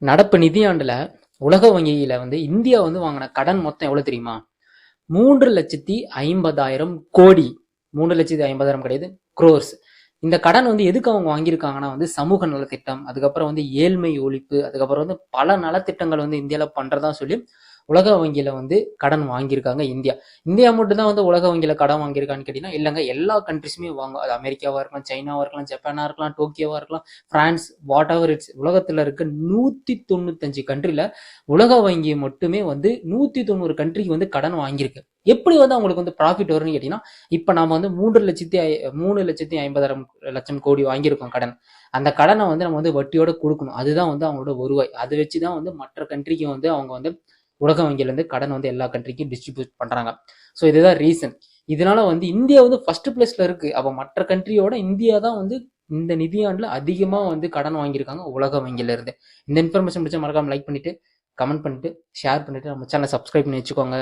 நடப்பு நிதியாண்டுல உலக வங்கியில இந்தியா வாங்கின கடன் மொத்தம் எவ்வளவு தெரியுமா? 3,50,000 கோடி. 3,50,000 கிடையாது, குரோர்ஸ். இந்த கடன் எதுக்கு அவங்க வாங்கியிருக்காங்கன்னா சமூக நலத்திட்டம், அதுக்கப்புறம் ஏழ்மை ஒழிப்பு, அதுக்கப்புறம் பல நலத்திட்டங்கள் இந்தியால பண்றதா சொல்லி உலக வங்கியில கடன் வாங்கியிருக்காங்க இந்தியா. இந்தியா மட்டும் தான் உலக வங்கியில கடன் வாங்கியிருக்கான்னு கேட்டீங்கன்னா இல்லைங்க, எல்லா கண்ட்ரிஸுமே வாங்கும். அது அமெரிக்காவா இருக்கலாம், சைனாவா இருக்கலாம், ஜப்பானா இருக்கலாம், டோக்கியோவா இருக்கலாம், பிரான்ஸ், வாட் எவர் இட்ஸ். உலகத்துல இருக்க 195 கண்ட்ரில உலக வங்கி மட்டுமே 190 கண்ட்ரிக்கு கடன் வாங்கியிருக்கு. எப்படி அவங்களுக்கு ப்ராஃபிட் வரும்னு கேட்டீங்கன்னா, இப்ப நாம 3,50,000 கோடி வாங்கியிருக்கோம் கடன். அந்த கடனை நம்ம வட்டியோட கொடுக்கணும். அதுதான் அவங்களோட வருவாய். அதை வச்சுதான் மற்ற கண்ட்ரிக்கு அவங்க உலக வங்கியில கடன் எல்லா கண்ட்ரிக்கும் டிஸ்ட்ரிபியூட் பண்றாங்க. ஸோ இதுதான் ரீசன். இதனால இந்தியா ஃபர்ஸ்ட் பிளேஸ்ல இருக்கு. அப்ப மற்ற கண்ட்ரியோட இந்தியா தான் இந்த நிதியாண்டுல அதிகமா கடன் வாங்கியிருக்காங்க உலக வங்கியில இருந்து. இந்த இன்ஃபர்மேஷன் பிடிச்சா மறக்காம லைக் பண்ணிட்டு, கமெண்ட் பண்ணிட்டு, ஷேர் பண்ணிட்டு, நம்ம சேனலை சப்ஸ்கிரைப் பண்ணி வச்சுக்கோங்க.